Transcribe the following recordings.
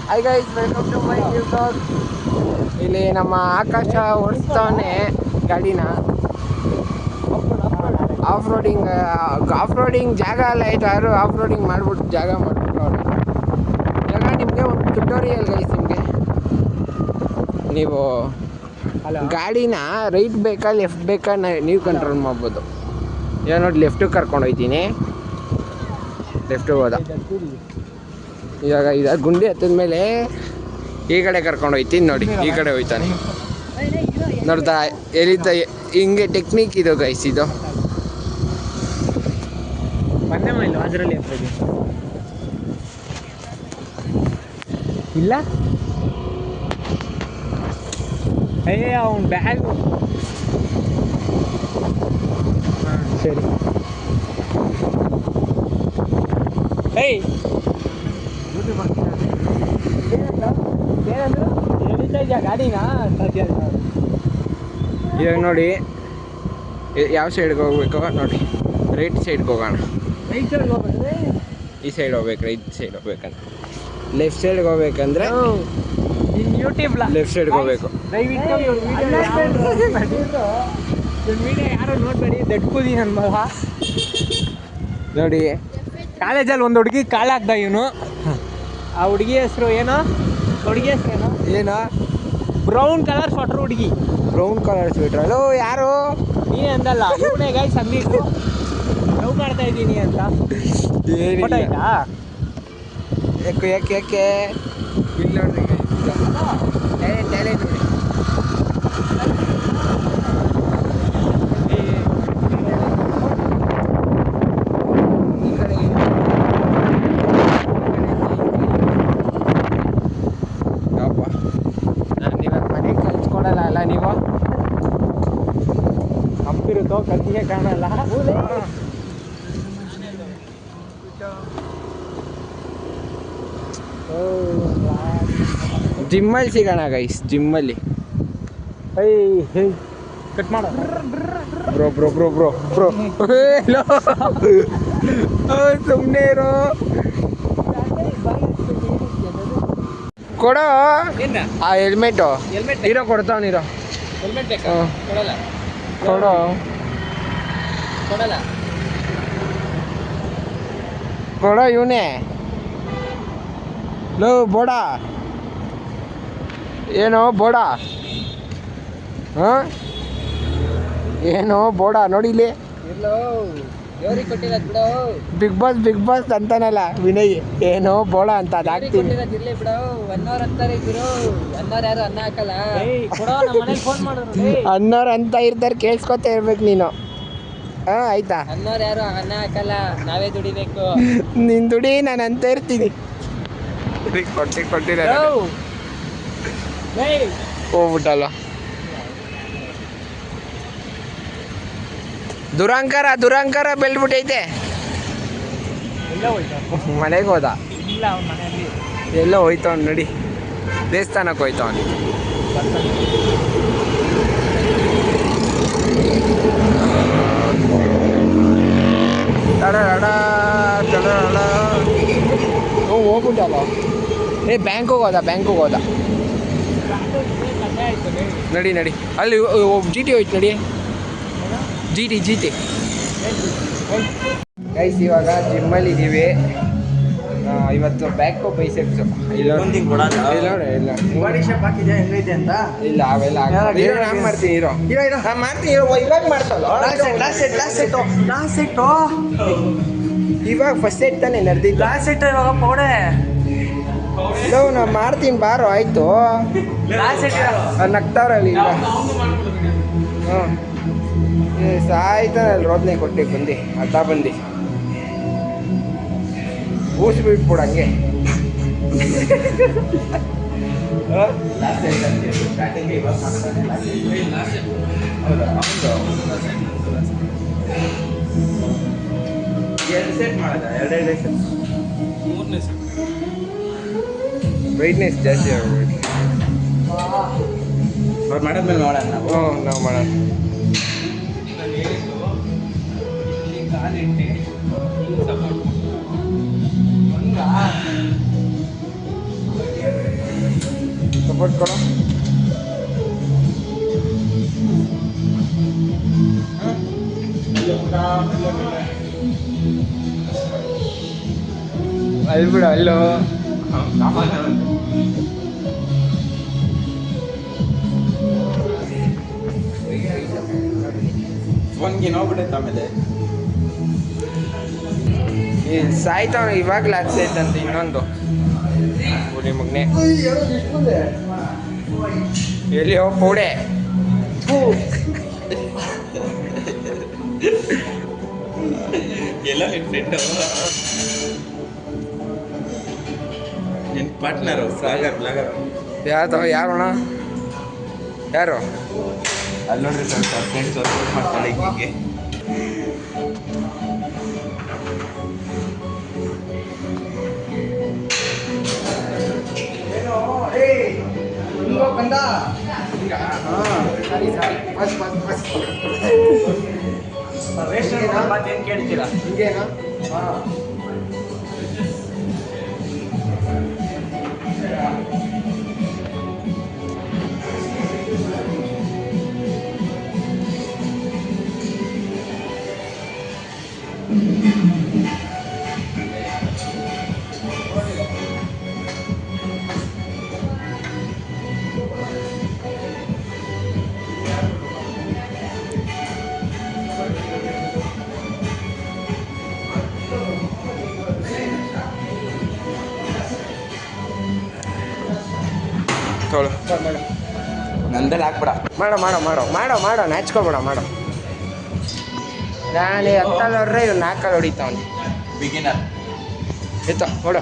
Hi guys, welcome to my new blog. ಇಲ್ಲಿ ನಮ್ಮ ಆಕಾಶ ಓಡಿಸ್ತಾವನೆ ಗಾಡಿನ. ಆಫ್ ರೋಡಿಂಗ್ ಜಾಗ ಎಲ್ಲ ಐತೆ, ಯಾರು ಆಫ್ ರೋಡಿಂಗ್ ಮಾಡ್ಬಿಟ್ಟು ಜಾಗ ಮಾಡ್ಬಿಟ್ಟವ್ರೆ. ಇವಾಗ ನಿಮಗೆ ಒಂದು ಟ್ಯುಟೋರಿಯಲ್ ಗೈಸ್. ನಿಮಗೆ ನೀವು ಗಾಡಿನ ರೈಟ್ ಬೇಕಾ ಲೆಫ್ಟ್ ಬೇಕಾ ನೀವು ಕಂಟ್ರೋಲ್ ಮಾಡ್ಬೋದು. ಇವಾಗ ನೋಡಿ ಲೆಫ್ಟಿಗೆ ಕರ್ಕೊಂಡು ಹೋಗ್ತೀನಿ. ಲೆಫ್ಟಿಗೆ ಹೋದ. ಇವಾಗ ಗುಂಡಿ ಹತ್ತದ ಮೇಲೆ ಈ ಕಡೆ ಕರ್ಕೊಂಡು ಹೋಗ್ತೀನಿ. ನೋಡಿ ಈ ಕಡೆ ಹೋಯ್ತಾನೆ. ನೋಡ್ತಾ ಎಲ್ಲಿದ್ದ ಹಿಂಗೆ ಟೆಕ್ನಿಕ್ ಇದು ಗೈಸ್. ಇದು ಅದರಲ್ಲಿ ಇಲ್ಲ ಅವನ ಬ್ಯಾಗ್. ಸರಿ ಗಾಡಿನ ಇವಾಗ ನೋಡಿ ಯಾವ ಸೈಡ್ಗೆ ಹೋಗ್ಬೇಕು ನೋಡಿ. ರೈಟ್ ಸೈಡ್ಗೆ ಹೋಗೋಣ. ಈ ಸೈಡ್ ಹೋಗ್ಬೇಕು, ರೈಟ್ ಸೈಡ್ ಹೋಗ್ಬೇಕಂದ್ರೆ. ಲೆಫ್ಟ್ ಸೈಡ್ಗೆ ಹೋಗ್ಬೇಕಂದ್ರೆ ಯೂಟ್ಯೂಬ್ ಲೆಫ್ಟ್ ಸೈಡ್ಗೆ ಹೋಗ್ಬೇಕು. ವಿಡಿಯೋ ಯಾರು ನೋಡ್ಬೇಡಿ, ದಡ್ಕೂದಿ ನನ್ನ ಮಗ. ನೋಡಿ ಕಾಲೇಜಲ್ಲಿ ಒಂದು ಹುಡುಗಿ ಕಾಲಾಗ್ದ ಇವನು. ಆ ಹುಡುಗಿ ಹೆಸರು ಏನೋ, ಹುಡುಗಿ ಹೆಸರು ಏನೋ ಬ್ರೌನ್ ಕಲರ್ ಸ್ವೆಟರ್ ಹುಡುಗಿ. Brown colour sweater. ಹಲೋ ಯಾರು? ನೀನೇ ಅಂದಲ್ಲ ಇವನೇ ಗೈಸ್ ಅಂದಿದ್ದು. ಲವ್ ಮಾಡ್ತಾ ಇದ್ದೀನಿ ಅಂತ. ಫೋಟೋ ಆಯ್ತಾ? ಯಾಕೆ ಇಲ್ಲ ನೋಡ್ರಿ. ಟ್ಯಾಲೆಂಟ್ ನೋಡಿ. ಅಲ್ಲ ನೀವು ಕಂಪಿರುತ್ತೋ ಕತ್ತಿಗೆ ಕಾಣಲ್ಲ. ಜಿಮ್ಮಲ್ಲಿ ಸಿಗೋಣ ಗೈಸ್. ಜಿಮ್ಮಲ್ಲಿ ಕಟ್ ಮಾಡ bro bro bro bro bro ಸುಮ್ಮನೆ ಇರೋ. ಕೊಡೋ ಆ ಹೆಲ್ಮೆಟು. ಇರೋ ಕೊಡ್ತಾವನಿರೋ. ಹೆಲ್ಮೆಟ್ ಬೇಕಾ? ಕೊಡಲ್ಲ. ಕೊಡೋ ಕೊಡಲ್ಲ. ಕೊಡೋ ಇವನೇ. ಲೋ ಬೋಡ ಏನೋ ಬೋಡ. ಹಾಂ ಏನೋ ಬೋಡ ನೋಡಿ ಇಲ್ಲಿ. ಬಿಗ್ ಬಾಸ್ ಅಂತಾನಲ್ಲ ವಿನಯ್. ಏನೋ ಬೋಳ ಅಂತ ಅದಾಗ್ತೀನಿ. ಅನ್ನೋರು ಅಂತ ಇರ್ತಾರೆ, ಕೇಳಿಸ್ಕೊತಾ ಇರ್ಬೇಕು ನೀನು. ಹಾಂ ಆಯ್ತಾ? ಅನ್ನೋರು ಯಾರು ಅನ್ನ ಹಾಕಲ್ಲ, ನಾವೇ ದುಡಿಬೇಕು. ನಿನ್ ದುಡಿ, ನಾನು ಅಂತ ಇರ್ತೀನಿ. ಕೊಟ್ಟಿರ ಹೋಗ್ಬಿಟ್ಟಲ್ಲ. ದುರಂಕಾರ ಬೆಳ್ಬಿಟ್ಟೈತೆ. ಮನೆಗೆ ಹೋದ. ಎಲ್ಲೋ ಹೋಯ್ತವನ್ ನೋಡಿ. ದೇವಸ್ಥಾನಕ್ಕೆ ಹೋಯ್ತವನ್. ಹೋಗ್ಬಿಟ್ಟಲ್ಲ. ಬ್ಯಾಂಕಿಗೆ ಹೋದ. ನಡಿ ಅಲ್ಲಿ ಜಿ ಟಿ ಹೋಯ್ತು. ನಡಿ ಜಿ ಟಿ ಗೈಸ್. ಇವಾಗ ಜಿಮ್ಮಲ್ಲಿ ಇದ್ದೀವಿ. ಇವತ್ತು ಬ್ಯಾಕು ಬೈಸೆಪ್ಸು. ಇಲ್ಲ ಅವೆಲ್ಲ ನಾನು ಮಾಡ್ತೀನಿ. ಇವಾಗ ಮಾಡ್ತಲ್ಲ. ಇವಾಗ ಫಸ್ಟ್ ಸೆಟ್ ತಾನೇ ನಡೆದಿದ್ದು. ಇವಾಗ ಪೌಡೆ ಇಲ್ಲ ನಾ ಮಾಡ್ತೀನಿ ಬಾರೋ. ಆಯಿತು ನಗ್ತಾವ್ರಲ್ಲಿ. ಇಲ್ಲ ಹ್ಞೂ ಸಾಯ್ತಾನಲ್ಲಿ ರೋದನೆ ಕೊಟ್ಟು ಬಂದು ಅರ್ಧ ಬಂದು ಊಸಿಬಿಟ್ಬಿಡು ಹಂಗೆ. ಬ್ರೈಟ್ನೆಸ್ ಜಾಸ್ತಿ ಆಗ್ಬಿಟ್ಟು ಅವ್ರು ಮಾಡಿದ್ಮೇಲೆ ಮಾಡೋಣ ನಾವು ಮಾಡೋಣ. ಕಾಲಿಟ್ಟೆ ಸಪೋರ್ಟ್ ಕೊಟ್ಕೊಡು. ಅಲ್ಲಿ ಬಿಡು ಅಲ್ಲೋ ಫೋನ್ಗೆ ನೋಡ್ಬಿಟ್ಟೈತೆ ಆಮೇಲೆ ಸಾಯ್ತಾವ ಇವಾಗಲೇ ಆಗ್ತೈತಂತೆ ಇನ್ನೊಂದು ಹುಲಿ ಮಗನೆ ಎಲ್ಲಿ ಹೋಗಿ ಪೌಡೆ ಎಲ್ಲ ನಿನ್ನ ಫ್ರೆಂಡು ನಿನ್ನ ಪಾರ್ಟ್ನರು ಬ್ಲಾಗರ್ ಯಾರೋಣ ಯಾರು ಅಲ್ಲಿ ನೋಡ್ರಿ ಸ್ವಲ್ಪ ಫ್ರೆಂಡ್ಸ್ ವರ್ಕೌಟ್ ಮಾಡ್ತಾಳೆ ಹೀಗೆ ಮತ್ತೇನು ಕೇಳ್ತೀರಾ ಹಿಂಗೇನಾ ತೊಳು ನಂದಲ್ಲಿ ಹಾಕ್ಬಿಡ ಮಾಡೋ ನಾಚ್ಕೊಬೇಡ ಮಾಡೋ ನಾನು ಹತ್ತಲ್ಲಿ ಹೊಡ್ರೆ ಇವ್ನು ನಾಲ್ಕಲ್ಲಿ ಹೊಡಿತಾವನಿ ಬಿಗಿನರ್ ಆಯ್ತಾ ನೋಡು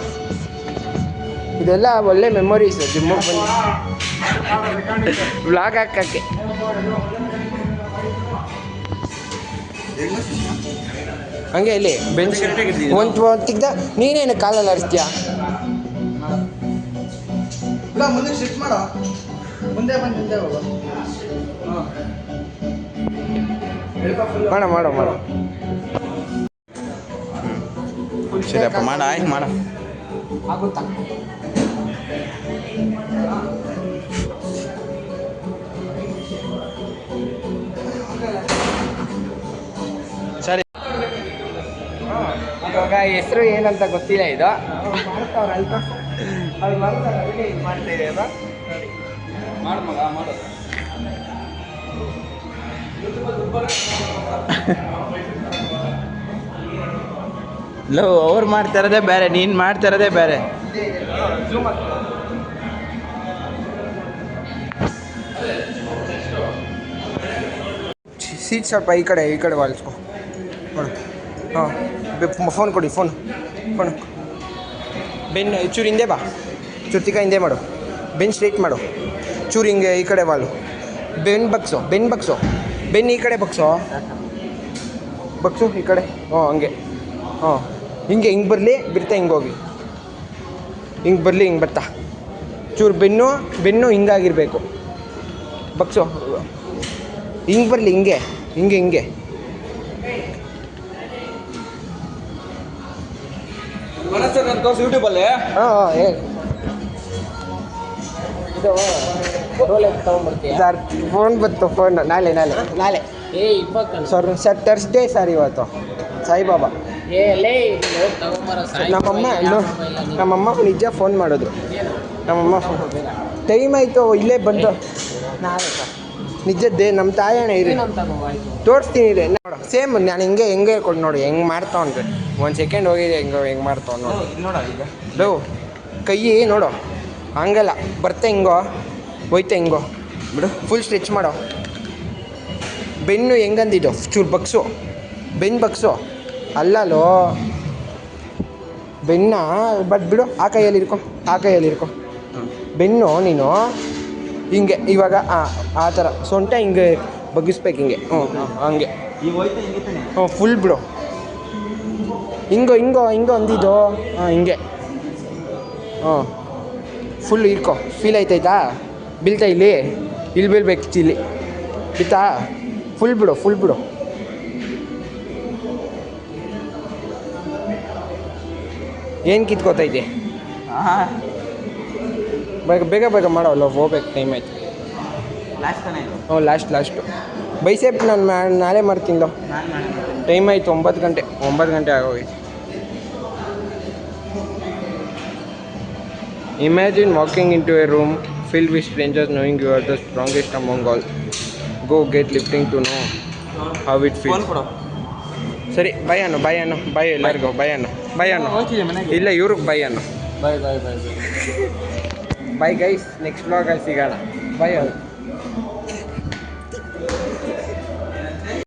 ಇದೆಲ್ಲ ಒಳ್ಳೆ ಮೆಮೊರೀಸ್ ಜಿಮ್ಮಿಗೆ ಬಂದು ವ್ಲಾಗ್ ಹಾಕಕ್ಕೆ ಹಂಗೆ ಇಲ್ಲಿ ಬೆಂಚ್ ಒಂದು ತಿಗ್ದ ನೀನೇನು ಕಾಲಲ್ಲಿ ಆರಿಸ್ತೀಯಾ ಮುಂದೆ ಶಿಫ್ಟ್ ಮಾಡೋ ಮುಂದೆ ಬಂದು ಮುಂದೆ ಹೋಗೋ ಮಾಡೋ ಸರಿಯಪ್ಪ ಮಾಡ ಆಯ್ತು ಮಾಡ ಆಗುತ್ತಾ ಸರಿ ಇವಾಗ ಹೆಸರು ಏನಂತ ಗೊತ್ತಿಲ್ಲ ಇದು ಮಾಡ್ತಾವ್ರಲ್ತ ಅದು ಮಾಡ್ತಾರೆ ಮಾಡ್ತಾ ಇದೆ ಅಲ್ವಾ ಮಾಡು ಮಗ ಮಾಡು ಲೋ ಅವ್ರು ಮಾಡ್ತಿರೋದೇ ಬೇರೆ ನೀನು ಮಾಡ್ತಿರೋದೇ ಬೇರೆ ಸೀಟ್ ಸ್ವಲ್ಪ ಈ ಕಡೆ ವಾಲಿಸ್ಕೊ ನೋಡು ಹಾಂ ಫೋನ್ ಕೊಡಿ ಫೋನ್ ಬೆನ್ ಚೂರು ಹಿಂದೆ ಬಾ ಚುರ್ತಿಕ ಹಿಂದೆ ಮಾಡು ಬೆನ್ ಸ್ಟ್ರೈಟ್ ಮಾಡು ಚೂರು ಹಿಂಗೆ ಈ ಕಡೆ ವಾಲು ಬೆನ್ ಬಗ್ಸೋ ಬೆನ್ ಈ ಕಡೆ ಬಗ್ಸು ಈ ಕಡೆ ಹಂಗೆ ಹಿಂಗೆ ಬರಲಿ ಬಿಡ್ತಾ ಹಿಂಗೆ ಹೋಗಿ ಹಿಂಗೆ ಬರಲಿ ಹಿಂಗೆ ಬರ್ತಾ ಚೂರು ಬೆನ್ನು ಹಿಂಗಾಗಿರಬೇಕು ಬಗ್ಸು ಹಿಂಗೆ ಬರಲಿ ಹಿಂಗೆ ಯೂಟ್ಯೂಬಲ್ಲಿ ಹಾಂ ಹೇಳಿ ಇದು ಸರ್ ಫೋನ್ ಬಂತು ನಾಳೆ ಸರ್ ತರ್ಸ್ಡೇ ಸರ್ ಇವತ್ತು ಸಾಯಿಬಾಬಾ ನಮ್ಮಮ್ಮ ನಿಜ ಫೋನ್ ಮಾಡಿದ್ರು ನಮ್ಮಮ್ಮ ಟೈಮ್ ಆಯಿತು ಇಲ್ಲೇ ಬಂದು ನಿಜದ್ದೇ ನಮ್ಮ ತಾಯಣ್ಣ ಇರಿ ತೋರಿಸ್ತೀನಿ ರೀ ನೋಡು ಸೇಮ್ ನಾನು ಹೆಂಗೆ ಕೊಡು ನೋಡಿ ಹೆಂಗೆ ಮಾಡ್ತಾವನ್ರಿ ಒಂದು ಸೆಕೆಂಡ್ ಹೋಗಿದೆ ಹೆಂಗೆ ಮಾಡ್ತಾವ ನೋಡಿ ಲೋ ಕೈ ನೋಡು ಹಂಗಲ್ಲ ಬರ್ತಾ ಹಿಂಗೋ ಹೋಯ್ತಾ ಹಿಂಗೋ ಬಿಡು ಫುಲ್ ಸ್ಟ್ರೆಚ್ ಮಾಡೋ ಬೆನ್ನು ಹೆಂಗಂದಿದ್ದು ಚೂರು ಬಗ್ಸು ಬಗ್ಸು ಅಲ್ಲೋ ಬೆನ್ನ ಬಟ್ ಬಿಡು ಆ ಕೈಯಲ್ಲಿ ಇರ್ಕೊ ಬೆನ್ನು ನೀನು ಹಿಂಗೆ ಇವಾಗ ಆ ಥರ ಸೊಂಟ ಹಿಂಗೆ ಬಗ್ಗಿಸ್ಬೇಕು ಹಿಂಗೆ ಹಂಗೆ ಫುಲ್ ಬಿಡು ಹಿಂಗೋ ಅಂದಿದ್ದು ಹಿಂಗೆ ಫುಲ್ ಇರ್ಕೊ ಫೀಲ್ ಆಯ್ತಾಯ್ತಾ ಬೀಳ್ತಾ ಇಲ್ಲಿ ಬೀಳ್ಬೇಕು ಇಲ್ಲಿ ಬಿತ್ತಾ ಫುಲ್ ಬಿಡು ಏನು ಕಿತ್ಕೋತೈತೆ ಬೇಗ ಬೇಗ ಮಾಡೋಲ್ಲ ಹೋಗ್ಬೇಕು, ಟೈಮ್ ಆಯ್ತು. ಲಾಸ್ಟ್ ತಾನೇ ಇದು ಹ್ಞೂ ಲಾಸ್ಟು ಬೈಸೆಪ್ ನಾನು ನಾಳೆ ಮಾಡ್ತೀನಿ. ಟೈಮ್ ಆಯಿತು 9 ಗಂಟೆ ಆಗೋಗಿತ್ತು. Imagine walking into a room filled with strangers knowing you are the strongest among all. Go get lifting to know how it phone feels. ಕೊಡು. ಸರಿ ಬಾಯ್ ಎಲ್ಲರಿಗೂ ಬಾಯ್ ಹೋಗ್ತಿದ್ದೆ ಮನೆಗೆ. ಇಲ್ಲ ಇವ್ರಿಗೆ ಬಾಯ್ ಬಾಯ್ ಬಾಯ್ ಗೈಸ್, ನೆಕ್ಸ್ಟ್ ವ್ಲಾಗಲ್ಲಿ ಸಿಗೋಣ. ಬಾಯ್